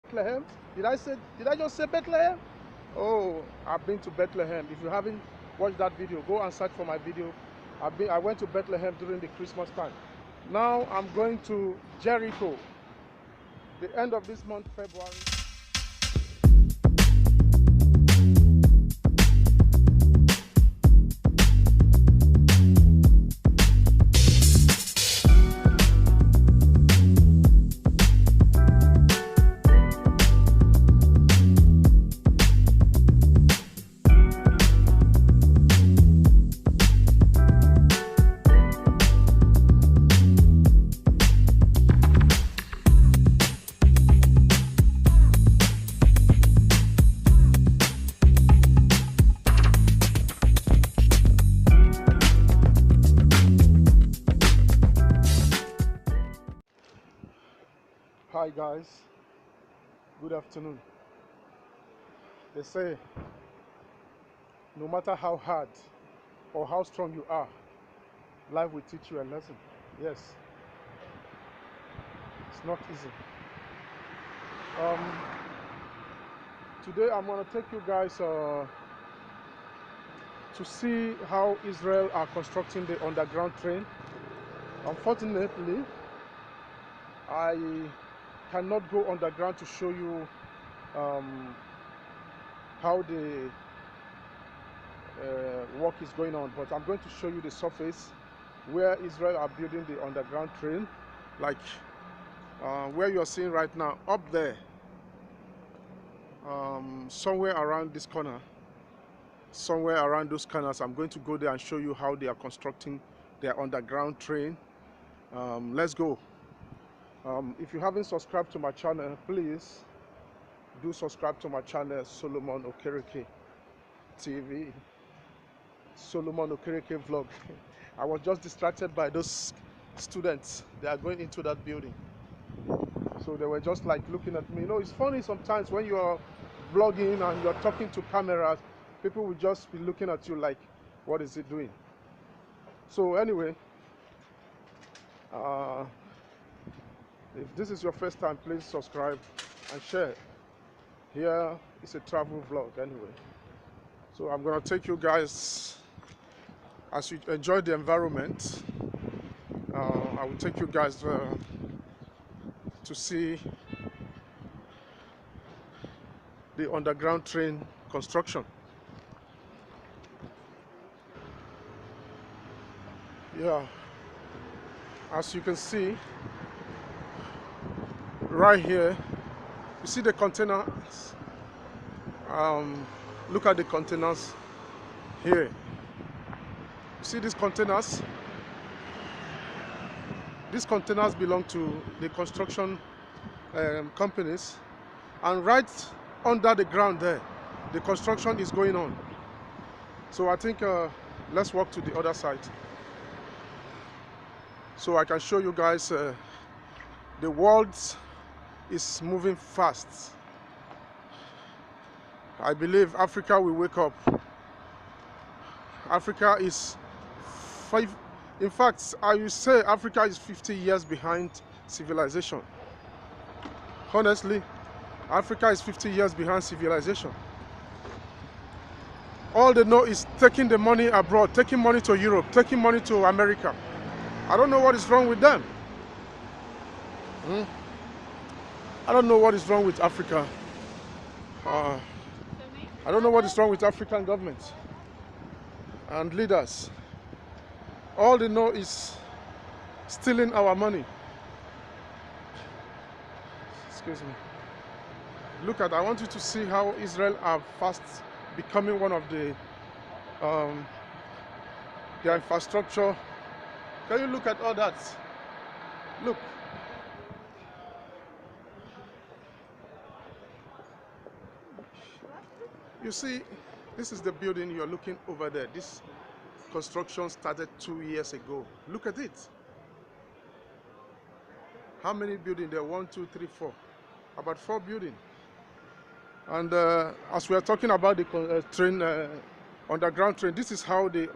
Bethlehem? Did I just say Bethlehem? Oh, I've been to Bethlehem. If you haven't watched that video, go and search for my video. I went to Bethlehem during the Christmas time. Now I'm going to Jericho, the end of this month, February. Hi guys, good afternoon. They say no matter how hard or how strong you are, life will teach you a lesson. Yes, it's not easy. Today I'm going to take you guys to see how Israel are constructing the underground train. Unfortunately, I cannot go underground to show you how the work is going on, but I'm going to show you the surface where Israel are building the underground train, like where you're seeing right now, up there, somewhere around this corner, somewhere around those corners. I'm going to go there and show you how they are constructing their underground train. Let's go. If you haven't subscribed to my channel, please do subscribe to my channel, Solomon Okereke TV, Solomon Okereke Vlog. I was just distracted by those students. They are going into that building, so they were just like looking at me. You know, it's funny sometimes when you are vlogging and you're talking to cameras, people will just be looking at you like, what is it doing? So anyway, if this is your first time, please subscribe and share. Here is a travel vlog anyway. So I'm gonna take you guys, as you enjoy the environment, I will take you guys to see the underground train construction. Yeah, as you can see right here, you see the containers. Look at the containers here. You see these containers? These containers belong to the construction companies, and right under the ground there, the construction is going on. So I think let's walk to the other side, so I can show you guys the world is moving fast. I believe Africa will wake up. Africa is in fact, I will say Africa is 50 years behind civilization. Honestly, Africa is 50 years behind civilization. All they know is taking the money abroad, taking money to Europe, taking money to America. I don't know what is wrong with them. I don't know what is wrong with Africa. I don't know what is wrong with African governments and leaders. All they know is stealing our money. Excuse me. Look at, I want you to see how Israel are fast becoming one of the their infrastructure. Can you look at all that? Look. You see, this is the building you're looking over there. This construction started 2 years ago. Look at it. How many buildings there? 1, 2, 3, 4. About 4 buildings. And as we are talking about the train, underground train, this is how the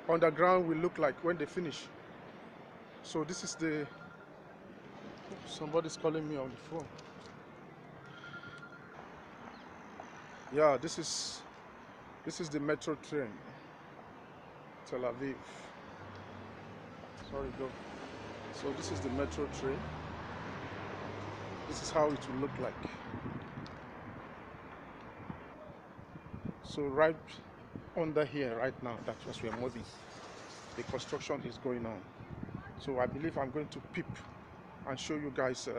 underground will look like when they finish. So this is the... Somebody's calling me on the phone. Yeah, this is the metro train, Tel Aviv. Sorry, go. So this is the metro train. This is how it will look like. So right under here, right now, that's what we are moving. The construction is going on. So I believe I'm going to peep and show you guys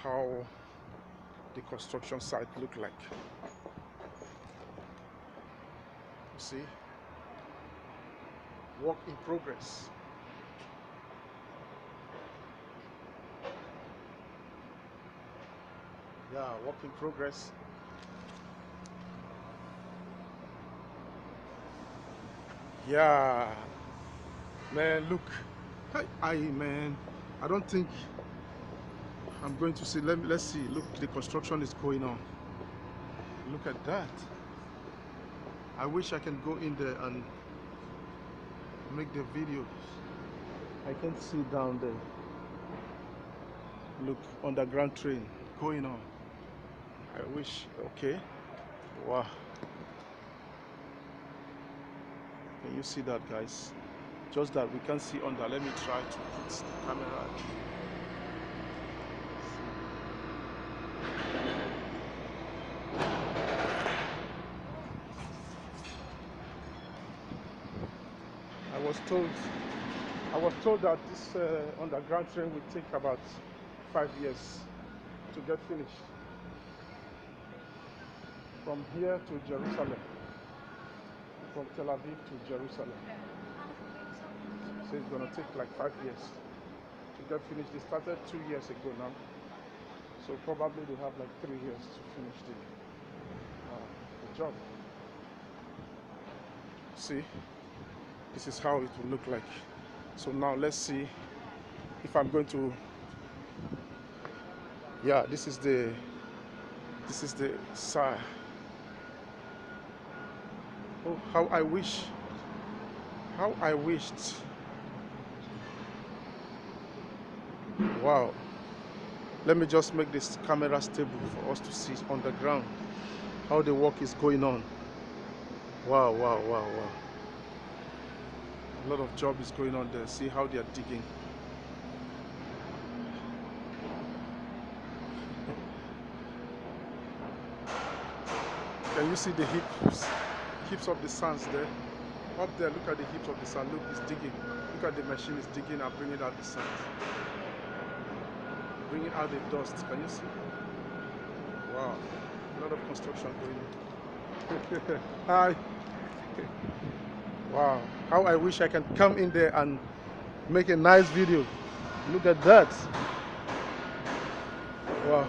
how the construction site look like. You see, work in progress. Yeah, work in progress. Yeah, man, look. Man, I don't think I'm going to see. Let's see. Look, the construction is going on. Look at that. I wish I can go in there and make the video. I can see down there. Look, underground train going on. I wish. Okay. Wow. Can you see that, guys? Just that we can't see under. Let me try to put the camera. I was told that this underground train will take about 5 years to get finished. From here to Jerusalem. From Tel Aviv to Jerusalem. So it's gonna take like 5 years to get finished. They started 2 years ago now. So probably they have like 3 years to finish the job. See, this is how it will look like. So now let's see if I'm going to. Yeah, this is the side. Oh, how I wished. Wow. Let me just make this camera stable for us to see on the ground how the work is going on. Wow, wow, wow, wow. A lot of job is going on there. See how they are digging. Can you see the heaps of the sands there? Up there, look at the heaps of the sand. Look, it's digging. Look at the machine is digging and bringing out the sand. Bringing out the dust. Can you see? Wow. A lot of construction going on. Hi. Wow. How I wish I can come in there and make a nice video. Look at that. Wow.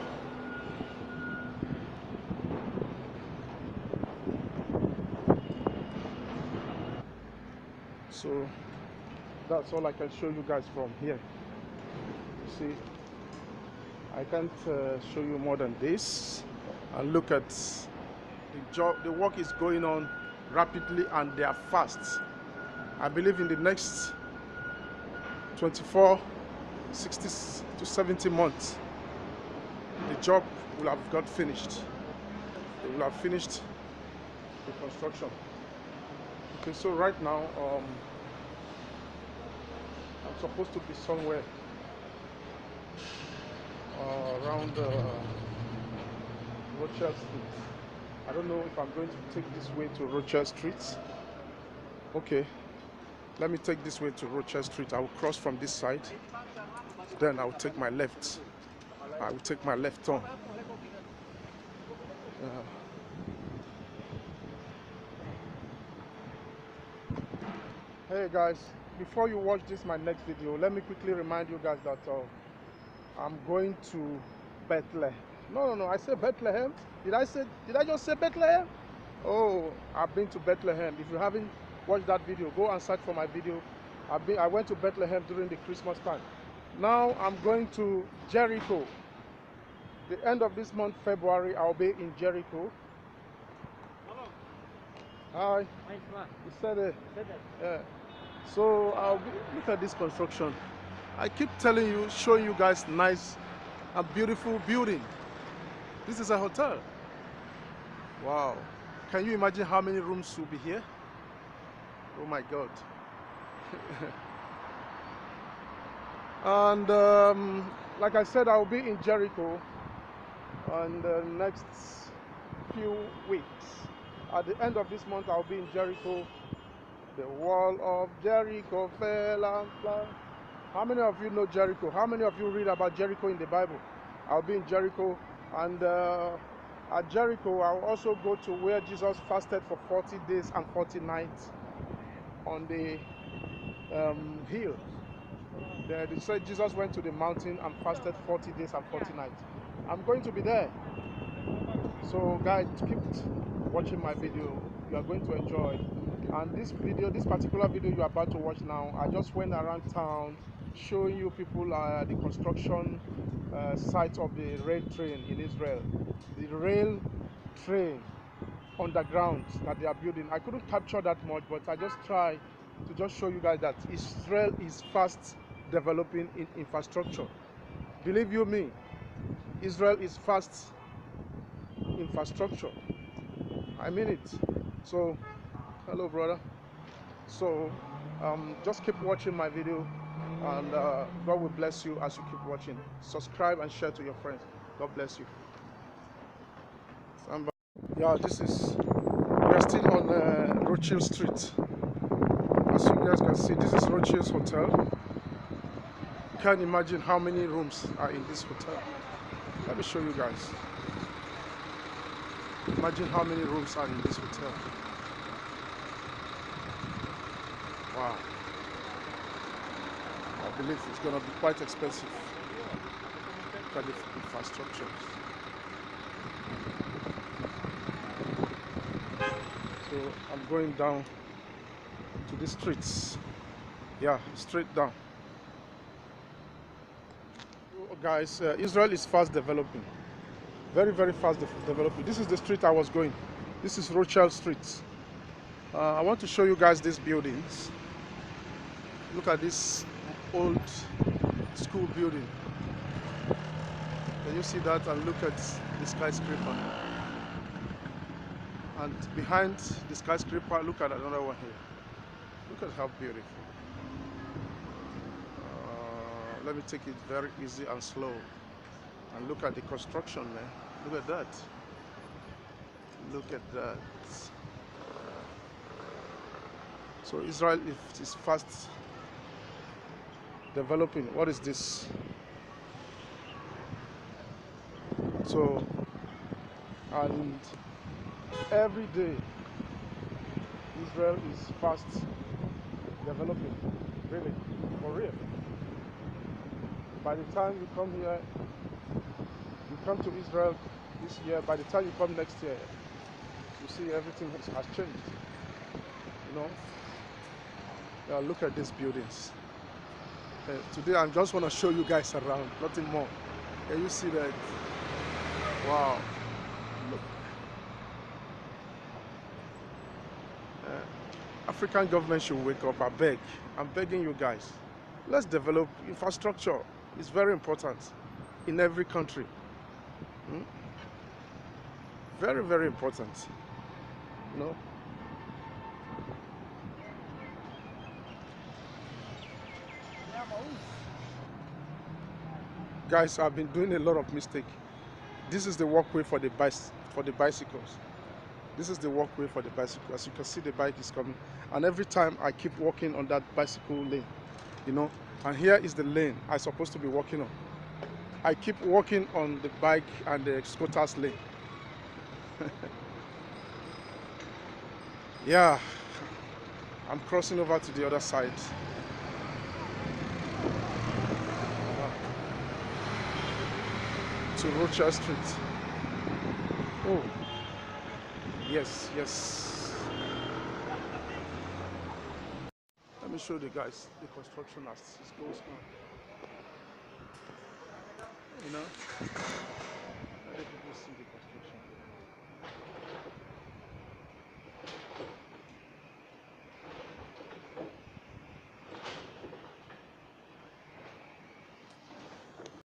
So that's all I can show you guys from here. You see, I can't show you more than this. And look at the job. The work is going on rapidly and they are fast. I believe in the next 24, 60 to 70 months, the job will have got finished. They will have finished the construction. Okay, so right now, I'm supposed to be somewhere around Rochelle Street. I don't know if I'm going to take this way to Rochelle Street. Okay, let me take this way to Rochelle Street. I will cross from this side. Then I will take my left. I will take my left turn. Hey guys, before you watch this my next video, let me quickly remind you guys that I'm going to Bethlehem. No, I said Bethlehem. Did I just say Bethlehem? Oh, I've been to Bethlehem. If you haven't watched that video, go and search for my video. I went to Bethlehem during the Christmas time. Now I'm going to Jericho. The end of this month, February, I'll be in Jericho. Hello. Hi. You said it. Yeah. So look at this construction. I keep telling you, showing you guys nice and beautiful building. This is a hotel. Wow. Can you imagine how many rooms will be here? Oh my God. And like I said, I'll be in Jericho in the next few weeks. At the end of this month, I'll be in Jericho. The wall of Jericho fell and fell. How many of you know Jericho? How many of you read about Jericho in the Bible? I'll be in Jericho, and at Jericho, I'll also go to where Jesus fasted for 40 days and 40 nights on the hill. They said Jesus went to the mountain and fasted 40 days and 40 nights. I'm going to be there. So guys, keep watching my video. You are going to enjoy. And this particular video you are about to watch now, I just went around town showing you people the construction site of the rail train in Israel. The rail train underground that they are building. I couldn't capture that much, but I just try to just show you guys that Israel is fast developing in infrastructure. Believe you me, Israel is fast infrastructure. I mean it. So hello brother. So just keep watching my video, and God will bless you as you keep watching. Subscribe and share to your friends. God bless you. Yeah, we're still on Rothschild Street. As you guys can see, this is Rothschild's hotel. Can't imagine how many rooms are in this hotel. Let me show you guys. Imagine how many rooms are in this hotel. Wow. I believe it's going to be quite expensive. Look at the infrastructure. So I'm going down to the streets. Yeah, straight down. Guys, Israel is fast developing. Very, very fast developing. This is the street I was going. This is Rothschild Street. I want to show you guys these buildings. Look at this old school building. Can you see that? And look at the skyscraper. And behind the skyscraper, look at another one here. Look at how beautiful. Let me take it very easy and slow. And look at the construction, man. Look at that. Look at that. So Israel is fast developing. What is this? So, and every day Israel is fast developing. Really, for real. By the time you come here, you come to Israel this year, by the time you come next year, you see everything has changed. You know? Now look at these buildings. Today I just want to show you guys around, nothing more. Can you see that? Wow. Look. African government should wake up. I beg. I'm begging you guys. Let's develop infrastructure. It's very important in every country. Very, very important. You know? Guys, I've been doing a lot of mistakes. This is the walkway for the bicycles. This is the walkway for the bicycle. As you can see, the bike is coming. And every time I keep walking on that bicycle lane, you know, and here is the lane I'm supposed to be walking on. I keep walking on the bike and the scooter's lane. Yeah, I'm crossing over to the other side. To Rothschild Street. Oh, yes, yes. Let me show the guys the construction as it goes on. You know, let the people see the construction.